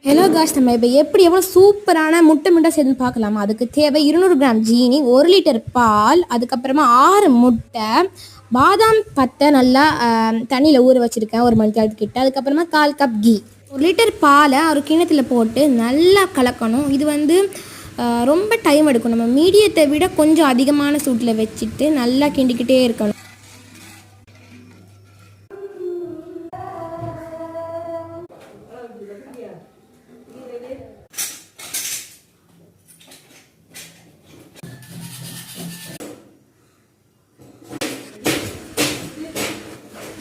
Hello guys, நம்ம இப்போ எவ்வளோ சூப்பரான முட்டை செய்துன்னு பார்க்கலாமா? அதுக்கு தேவை 200 கிராம் ஜீனி, 1 லிட்டர் பால், அதுக்கப்புறமா 6 முட்டை, பாதாம் பத்தை நல்லா தண்ணியில் ஊற வச்சுருக்கேன் 1 மணி நேரத்துக்கிட்ட. அதுக்கப்புறமா 1/4 கப் கீ. 1 லிட்டர் பாலை ஒரு கிணத்துல போட்டு நல்லா கலக்கணும். இது ரொம்ப டைம் எடுக்கும். நம்ம மீடியத்தை விட கொஞ்சம் அதிகமான சூட்டில் வச்சுட்டு நல்லா கிண்டிக்கிட்டே இருக்கணும்.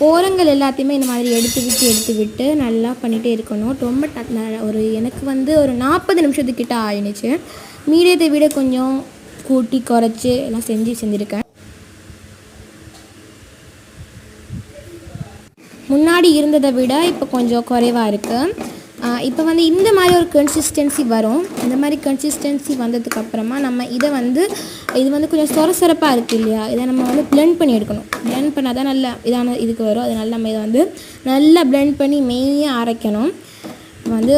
ஓரங்கள் எல்லாத்தையுமே இந்த மாதிரி எடுத்து விட்டு நல்லா பண்ணிகிட்டே இருக்கணும். ரொம்ப எனக்கு ஒரு 40 நிமிஷத்துக்கிட்ட ஆயிடுச்சு. மீடியத்தை விட கொஞ்சம் கூட்டி குறைச்சி எல்லாம் செஞ்சுருக்கேன். முன்னாடி இருந்ததை விட இப்போ கொஞ்சம் குறைவாக இருக்குது. இப்போ இந்த மாதிரி ஒரு கன்சிஸ்டன்சி வரும். இந்த மாதிரி கன்சிஸ்டன்சி வந்ததுக்கப்புறமா நம்ம இது கொஞ்சம் சொரசொரப்பாக இருக்குது இல்லையா? இதை நம்ம பிளெண்ட் பண்ணி எடுக்கணும். பிளெண்ட் பண்ணால் தான் நல்லா இதுக்கு வரும். அதனால் நம்ம இதை நல்லா பிளெண்ட் பண்ணி மெய்யாக அரைக்கணும்.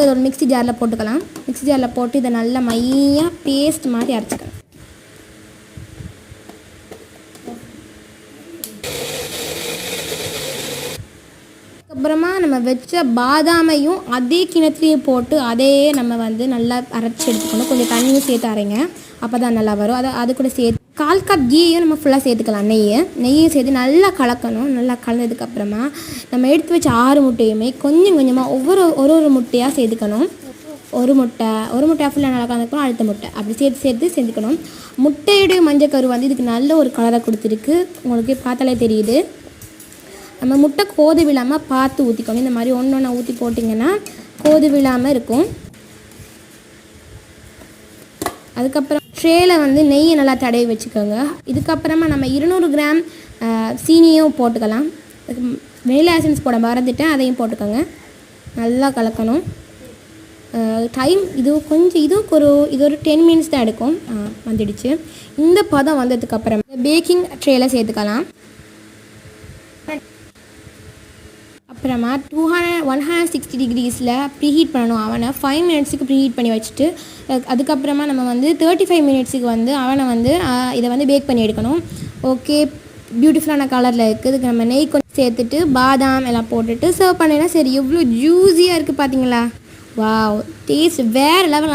ஒரு மிக்ஸி ஜாரில் போட்டுக்கலாம். மிக்ஸி ஜாரில் போட்டு இதை நல்லா மையாக பேஸ்ட் மாதிரி அரைச்சிக்கலாம். அப்புறமா நம்ம வச்ச பாதாமையும் அதே கிணத்துலேயே போட்டு அதையே நம்ம நல்லா அரைச்சி எடுத்துக்கணும். கொஞ்சம் தண்ணியும் சேர்த்து அரைங்க, அப்போ தான் நல்லா வரும். அது கூட சேர்த்து 1/4 கப் கீயும் நம்ம ஃபுல்லாக சேர்த்துக்கலாம். நெய்யும் சேர்த்து நல்லா கலக்கணும். நல்லா கலந்ததுக்கப்புறமா நம்ம எடுத்து வச்ச 6 முட்டையுமே கொஞ்சம் கொஞ்சமாக ஒரு முட்டையாக சேர்த்துக்கணும். ஒரு முட்டை ஃபுல்லாக நல்லா கலந்துக்கணும். அடுத்த முட்டை அப்படி சேர்த்து சேர்த்துக்கணும். முட்டையுடைய மஞ்சக்கரு இதுக்கு நல்ல ஒரு கலரை கொடுத்துருக்கு. உங்களுக்கு பார்த்தாலே தெரியுது. நம்ம முட்டை கோது விழாமல் பார்த்து ஊற்றிக்கணும். இந்த மாதிரி ஒன்று ஊற்றி போட்டிங்கன்னா கோது விழாமல் இருக்கும். அதுக்கப்புறம் ட்ரேயில் நெய்யை நல்லா தடவி வச்சுக்கோங்க. இதுக்கப்புறமா நம்ம 200 கிராம் சீனியும் போட்டுக்கலாம். வெனிலா எசன்ஸ் போட மறந்துட்டேன், அதையும் போட்டுக்கோங்க. நல்லா கலக்கணும். டைம் இது ஒரு 10 மினிட்ஸ் தான் எடுக்கும். வந்துடுச்சு. இந்த பதம் வந்ததுக்கப்புறம் பேக்கிங் ட்ரேயில் சேர்த்துக்கலாம். அப்புறமா 160 டிகிரிஸில் ப்ரீஹீட் பண்ணணும். அவனை 5 மினிட்ஸுக்கு ப்ரீஹீட் பண்ணி வச்சுட்டு அதுக்கப்புறமா நம்ம 35 மினிட்ஸுக்கு அவனை இதை பேக் பண்ணி எடுக்கணும். ஓகே, பியூட்டிஃபுல்லான கலரில் இருக்குது. இதுக்கு நம்ம நெய் கொஞ்சம் சேர்த்துட்டு பாதாம் எல்லாம் போட்டுட்டு சர்வ் பண்ணினா சரி. எவ்வளோ ஜூஸியாக இருக்குது பார்த்தீங்களா? வாவ், டேஸ்ட் வேறு லெவல்.